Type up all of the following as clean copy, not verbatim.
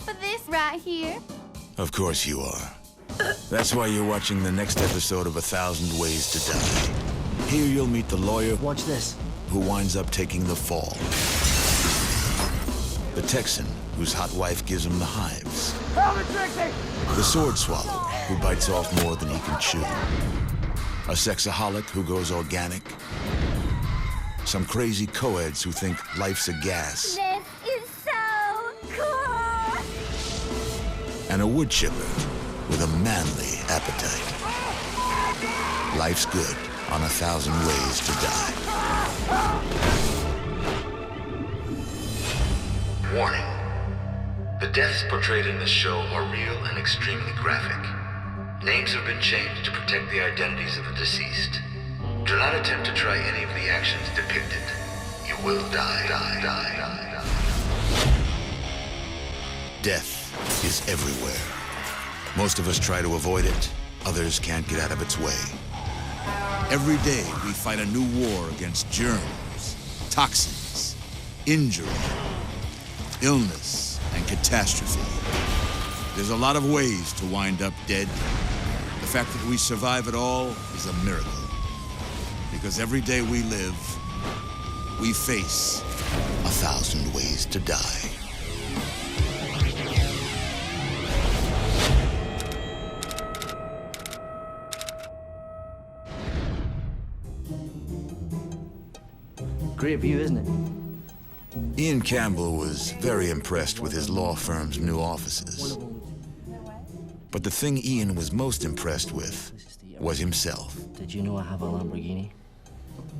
for this right here? Of course you are. That's why you're watching the next episode of 1,000 Ways to Die. Here you'll meet the lawyer... Watch this. ...who winds up taking the fall. The Texan, whose hot wife gives him the hives. The sword swallow, who bites off more than he can chew. A sexaholic who goes organic. Some crazy co-eds who think life's a gas. This is so cool! And a wood chipper with a manly appetite. Life's good on 1,000 Ways to Die. Warning. The deaths portrayed in this show are real and extremely graphic. Names have been changed to protect the identities of the deceased. Do not attempt to try any of the actions depicted. You will die. Death is everywhere. Most of us try to avoid it. Others can't get out of its way. Every day we fight a new war against germs, toxins, injury, illness, and catastrophe. There's a lot of ways to wind up dead. The fact that we survive it all is a miracle. Because every day we live, we face 1,000 ways to die. Great view, isn't it? Ian Campbell was very impressed with his law firm's new offices. But the thing Ian was most impressed with was himself. Did you know I have a Lamborghini?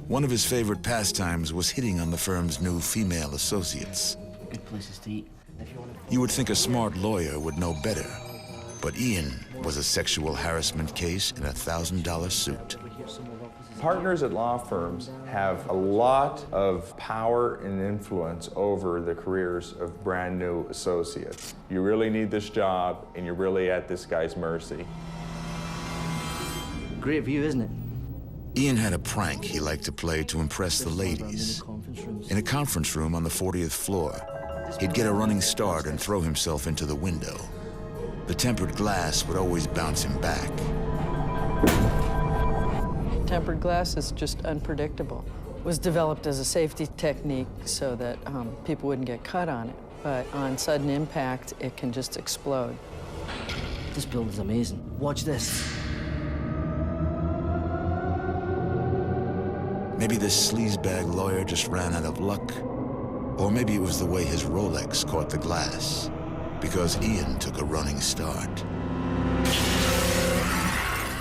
One of his favorite pastimes was hitting on the firm's new female associates. Good places to eat. You would think a smart lawyer would know better, but Ian was a sexual harassment case in a $1,000 suit. Partners at law firms have a lot of power and influence over the careers of brand new associates. You really need this job, and you're really at this guy's mercy. Great view, isn't it? Ian had a prank he liked to play to impress the ladies. In a conference room on the 40th floor, he'd get a running start and throw himself into the window. The tempered glass would always bounce him back. Tempered glass is just unpredictable. It was developed as a safety technique so that people wouldn't get cut on it. But on sudden impact, it can just explode. This building's amazing. Watch this. Maybe this sleazebag lawyer just ran out of luck. Or maybe it was the way his Rolex caught the glass. Because Ian took a running start.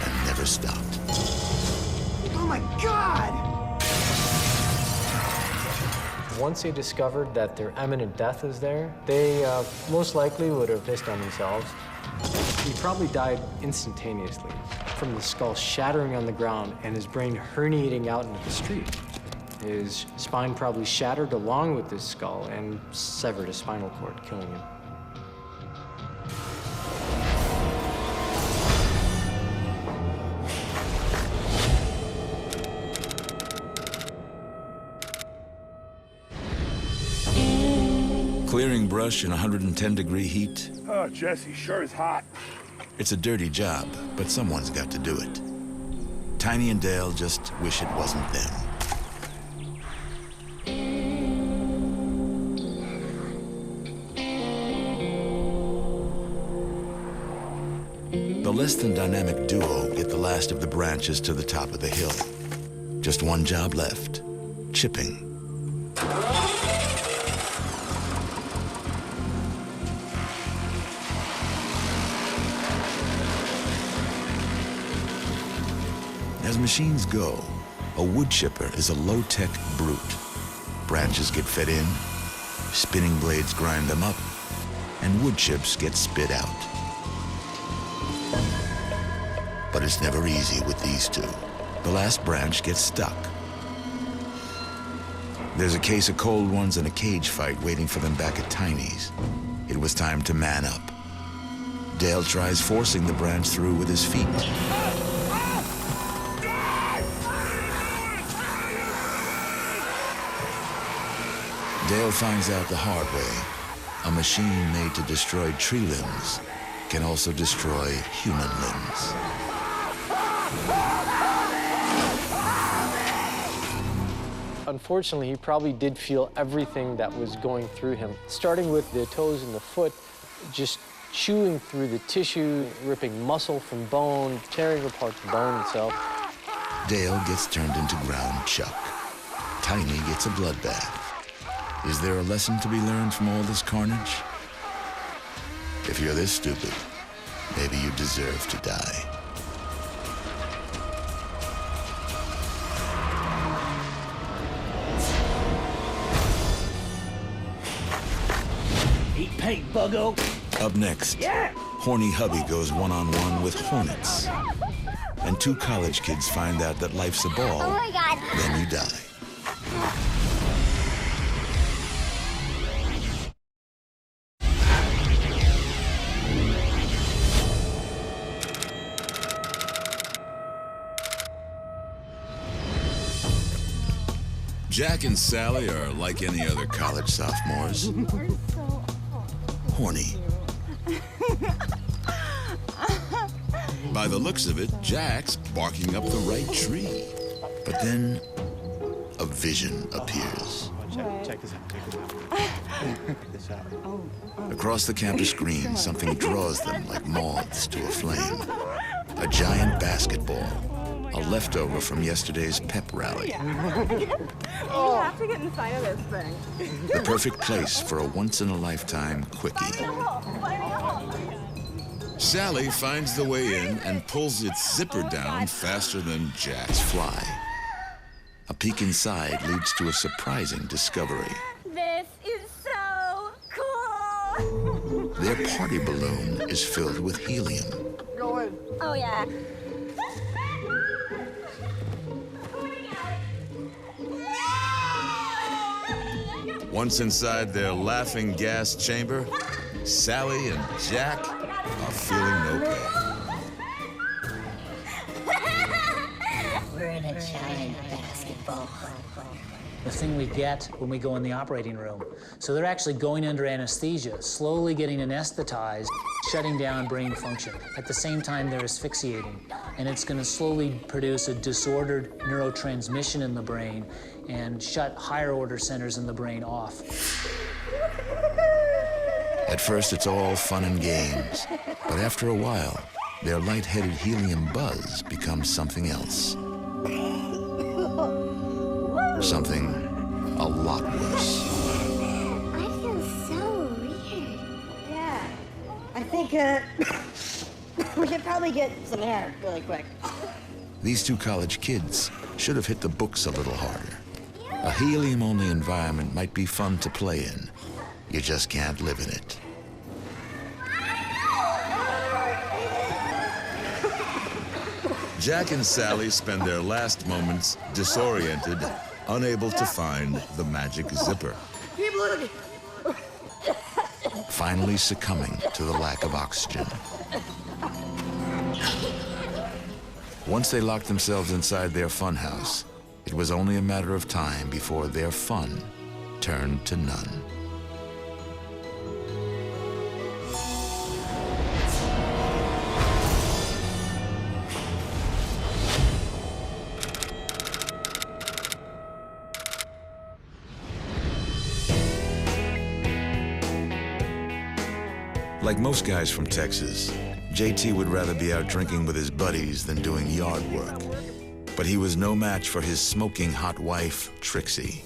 And never stopped. Oh my God! Once they discovered that their imminent death is there, they most likely would have pissed on themselves. He probably died instantaneously from the skull shattering on the ground and his brain herniating out into the street. His spine probably shattered along with his skull and severed his spinal cord, killing him. Clearing brush in 110-degree heat. Oh, Jesse, sure is hot. It's a dirty job, but someone's got to do it. Tiny and Dale just wish it wasn't them. The less than dynamic duo get the last of the branches to the top of the hill. Just one job left, chipping. As machines go, a wood chipper is a low-tech brute. Branches get fed in, spinning blades grind them up, and wood chips get spit out. But it's never easy with these two. The last branch gets stuck. There's a case of cold ones and a cage fight waiting for them back at Tiny's. It was time to man up. Dale tries forcing the branch through with his feet. Dale finds out the hard way. a machine made to destroy tree limbs can also destroy human limbs. Unfortunately, he probably did feel everything that was going through him, starting with the toes and the foot, just chewing through the tissue, ripping muscle from bone, tearing apart the bone itself. Dale gets turned into ground chuck. Tiny gets a bloodbath. Is there a lesson to be learned from all this carnage? If you're this stupid, maybe you deserve to die. Eat paint, buggo. Up next, Yeah. horny hubby goes one-on-one with hornets. And two college kids find out that life's a ball, Oh my God. then you die. Jack and Sally are like any other college sophomores. Horny. By the looks of it, Jack's barking up the right tree. But then, a vision appears. Check this out, check this out. Across the campus green, something draws them like moths to a flame. A giant basketball, a leftover from yesterday's pep rally. You have to get inside of this thing. The perfect place for a once-in-a-lifetime quickie. Sally finds the way in and pulls its zipper down faster than Jack's fly. A peek inside leads to a surprising discovery. This is so cool. Their party balloon is filled with helium. Oh yeah. Once inside their laughing gas chamber, Sally and Jack are feeling no pain. We're in a giant basketball. The thing we get when we go in the operating room. So they're actually going under anesthesia, slowly getting anesthetized, shutting down brain function. At the same time, they're asphyxiating. And it's going to slowly produce a disordered neurotransmission in the brain and shut higher order centers in the brain off. At first, it's all fun and games. But after a while, their lightheaded helium buzz becomes something else. Something a lot worse. I feel so weird. Yeah. I think we should probably get some air really quick. These two college kids should have hit the books a little harder. A helium-only environment might be fun to play in. You just can't live in it. Jack and Sally spend their last moments disoriented, unable to find the magic zipper. Keep looking. Finally succumbing to the lack of oxygen. Once they locked themselves inside their funhouse, it was only a matter of time before their fun turned to none. Like most guys from Texas, JT would rather be out drinking with his buddies than doing yard work. But he was no match for his smoking hot wife, Trixie.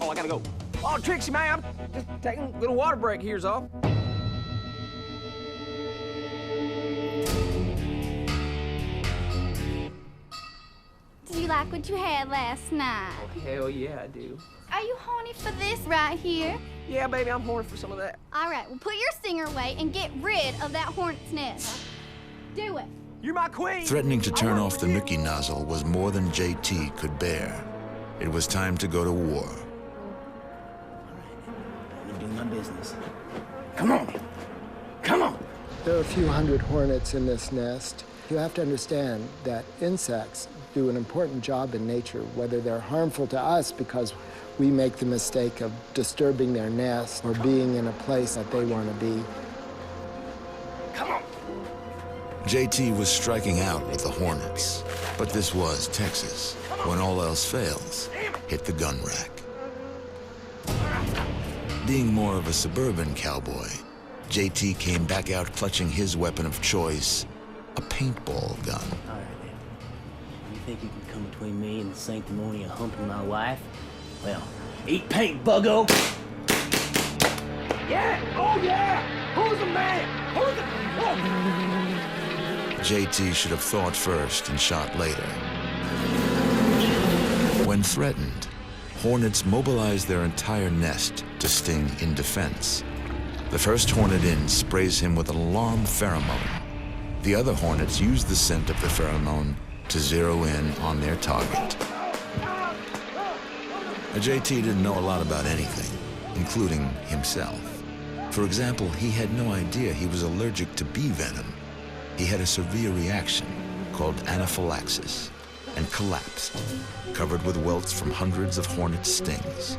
Oh, I gotta go. Oh, Trixie, man, I'm just taking a little water break here's all. Did you like what you had last night? Oh, hell yeah, I do. Are you horny for this right here? Yeah, baby, I'm horny for some of that. All right, well, put your stinger away and get rid of that hornet's nest. Do it. You're my queen. Threatening to turn off the nookie nozzle was more than JT could bear. It was time to go to war. I'm doing my business. Come on. Come on. There are a few hundred hornets in this nest. You have to understand that insects do an important job in nature, whether they're harmful to us because we make the mistake of disturbing their nest or being in a place that they want to be. Come on. JT was striking out with the Hornets, but this was Texas. When all else fails, hit the gun rack. Being more of a suburban cowboy, JT came back out clutching his weapon of choice, a paintball gun. All right, then. You think you can come between me and the sanctimony of humping my wife? Well, eat paint, buggo! Yeah! Oh, yeah! Who's the man? Who's the... Whoa. JT should have thought first and shot later. When threatened, hornets mobilize their entire nest to sting in defense. The first hornet in sprays him with an alarm pheromone. The other hornets use the scent of the pheromone to zero in on their target. JT didn't know a lot about anything, including himself. For example, he had no idea he was allergic to bee venom. He had a severe reaction called anaphylaxis and collapsed, covered with welts from hundreds of hornet stings.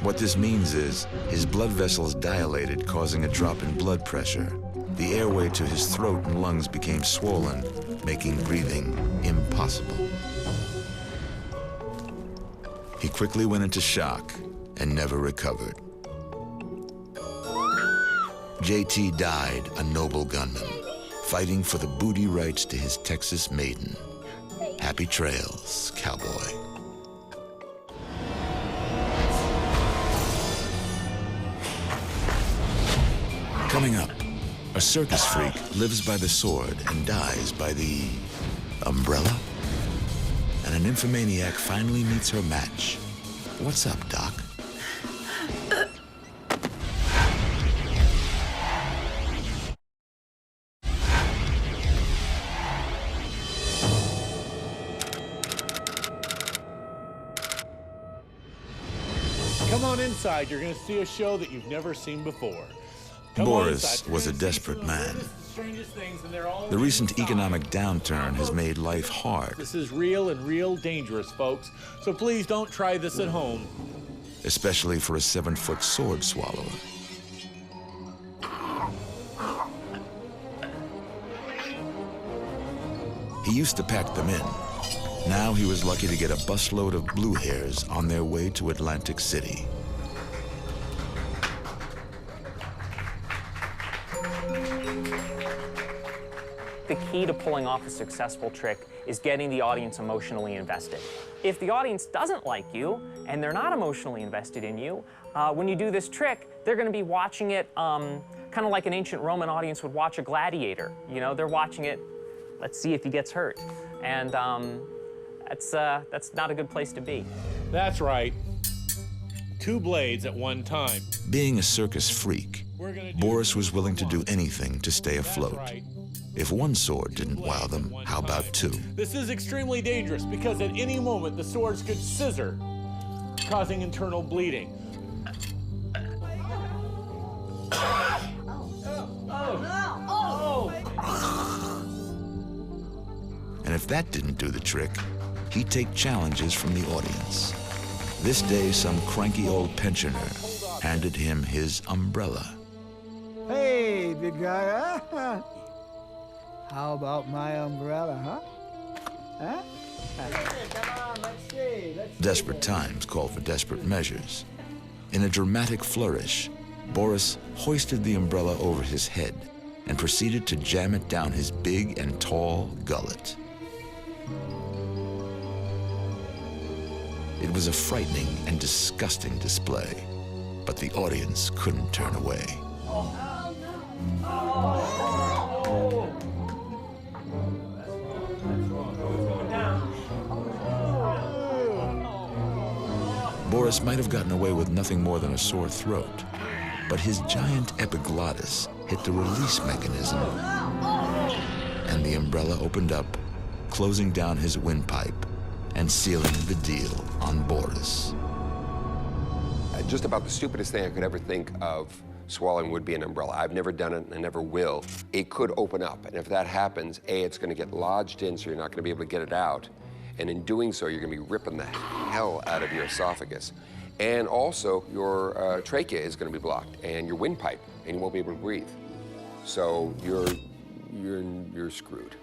What this means is his blood vessels dilated, causing a drop in blood pressure. The airway to his throat and lungs became swollen, making breathing impossible. He quickly went into shock and never recovered. JT died a noble gunman, fighting for the booty rights to his Texas maiden. Happy trails, cowboy. Coming up, a circus freak lives by the sword and dies by the umbrella? And an nymphomaniac finally meets her match. What's up, Doc? Come on inside. You're going to see a show that you've never seen before. Boris was a desperate man. The recent economic downturn has made life hard. This is real and real dangerous, folks. So please don't try this at home. Especially for a 7-foot sword swallower. He used to pack them in. Now he was lucky to get a busload of blue hairs on their way to Atlantic City. The key to pulling off a successful trick is getting the audience emotionally invested. If the audience doesn't like you and they're not emotionally invested in you, when you do this trick, they're going to be watching it kind of like an ancient Roman audience would watch a gladiator. You know, they're watching it, let's see if he gets hurt. And that's not a good place to be. That's right. 2 blades at one time. Being a circus freak, Boris was willing to do anything to stay afloat. If one sword didn't wow them, how about 2? This is extremely dangerous because at any moment the swords could scissor, causing internal bleeding. And if that didn't do the trick, he'd take challenges from the audience. This day, some cranky old pensioner handed him his umbrella. Hey, big guy, huh? How about my umbrella, huh? Huh? Hey, come on, let's see. Desperate times call for desperate measures. In a dramatic flourish, Boris hoisted the umbrella over his head and proceeded to jam it down his big and tall gullet. It was a frightening and disgusting display, but the audience couldn't turn away. Boris might have gotten away with nothing more than a sore throat, but his giant epiglottis hit the release mechanism, and the umbrella opened up, closing down his windpipe and sealing the deal on Boris. Just about the stupidest thing I could ever think of swallowing would be an umbrella. I've never done it and I never will. It could open up, and if that happens, A, it's gonna get lodged in so you're not gonna be able to get it out, and in doing so, you're gonna be ripping the hell out of your esophagus. And also, your trachea is gonna be blocked, and your windpipe, and you won't be able to breathe. So you're screwed.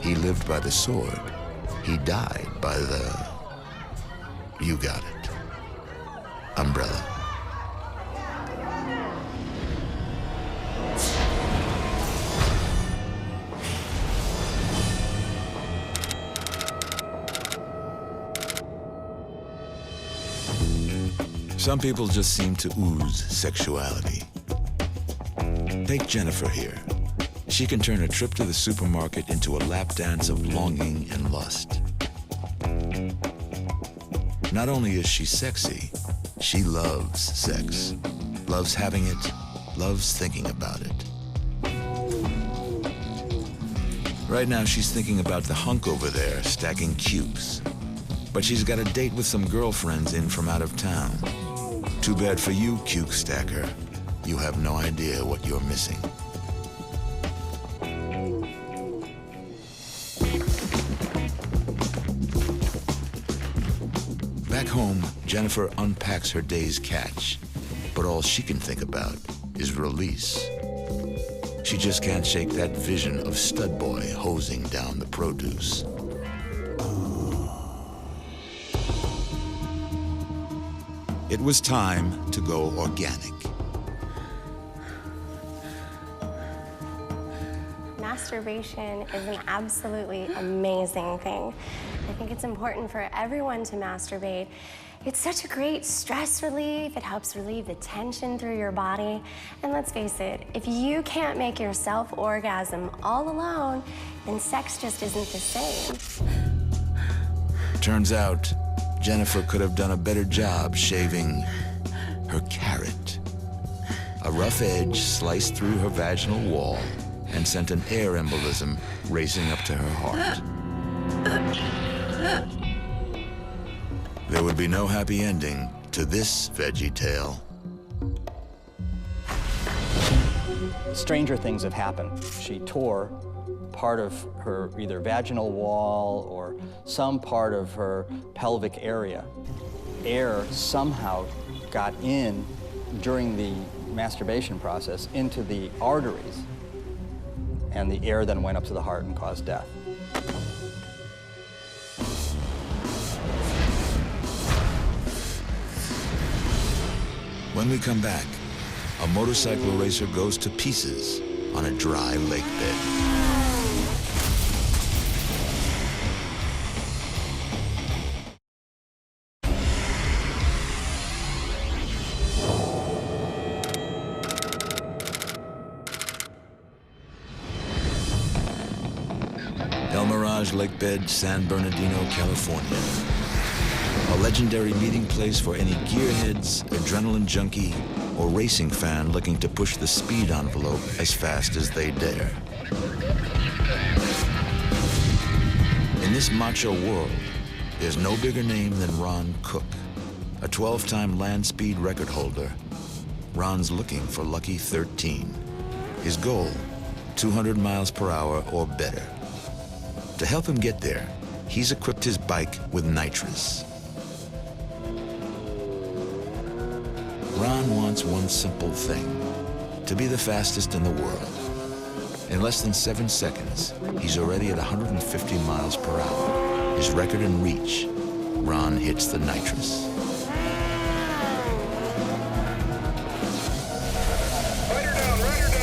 He lived by the sword. He died by the, you got it, umbrella. Some people just seem to ooze sexuality. Take Jennifer here. She can turn a trip to the supermarket into a lap dance of longing and lust. Not only is she sexy, she loves sex. Loves having it, loves thinking about it. Right now, she's thinking about the hunk over there stacking cukes. But she's got a date with some girlfriends in from out of town. Too bad for you, cuke stacker. You have no idea what you're missing. Back home, Jennifer unpacks her day's catch, but all she can think about is release. She just can't shake that vision of stud boy hosing down the produce. It was time to go organic. Masturbation is an absolutely amazing thing. I think it's important for everyone to masturbate. It's such a great stress relief. It helps relieve the tension through your body. And let's face it, if you can't make yourself orgasm all alone, then sex just isn't the same. Turns out, Jennifer could have done a better job shaving her carrot. A rough edge sliced through her vaginal wall and sent an air embolism racing up to her heart. There would be no happy ending to this veggie tale. Stranger things have happened. She tore part of her either vaginal wall or some part of her pelvic area. Air somehow got in during the masturbation process into the arteries, and the air then went up to the heart and caused death. When we come back, a motorcycle racer goes to pieces on a dry lake bed. El Mirage Lake Bed, San Bernardino, California. A legendary meeting place for any gearheads, adrenaline junkie, or racing fan looking to push the speed envelope as fast as they dare. In this macho world, there's no bigger name than Ron Cook, a 12-time land speed record holder. Ron's looking for lucky 13. His goal, 200 miles per hour or better. To help him get there, he's equipped his bike with nitrous. Ron wants one simple thing, to be the fastest in the world. In less than 7 seconds, he's already at 150 miles per hour. His record in reach, Ron hits the nitrous. Rider down,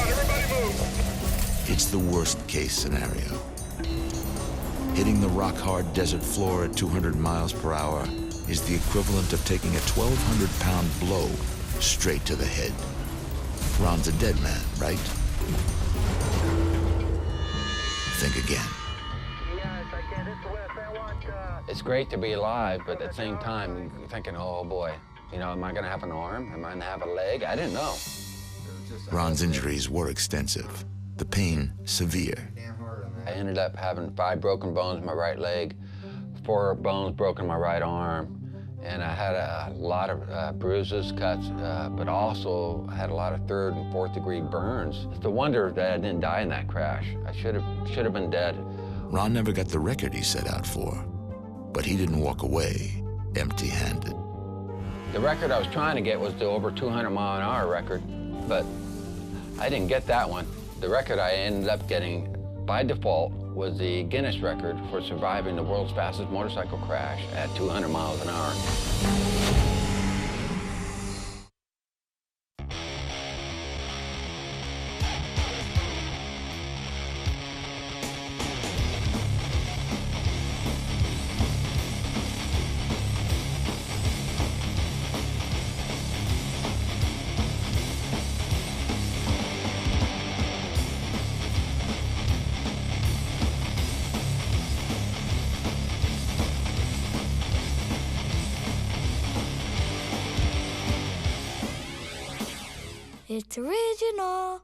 everybody move! It's the worst case scenario. Hitting the rock-hard desert floor at 200 miles per hour is the equivalent of taking a 1,200-pound blow straight to the head. Ron's a dead man, right? Think again. It's great to be alive, but at the same time, you're thinking, oh boy, you know, am I gonna have an arm? Am I gonna have a leg? I didn't know. Ron's injuries were extensive, the pain severe. I ended up having 5 broken bones in my right leg, 4 bones broken in my right arm, and I had a lot of bruises, cuts, but also had a lot of 3rd and 4th degree burns. It's a wonder that I didn't die in that crash. I should have been dead. Ron never got the record he set out for, but he didn't walk away empty-handed. The record I was trying to get was the over 200-mile-an-hour record, but I didn't get that one. The record I ended up getting by default was the Guinness record for surviving the world's fastest motorcycle crash at 200 miles an hour. It's original.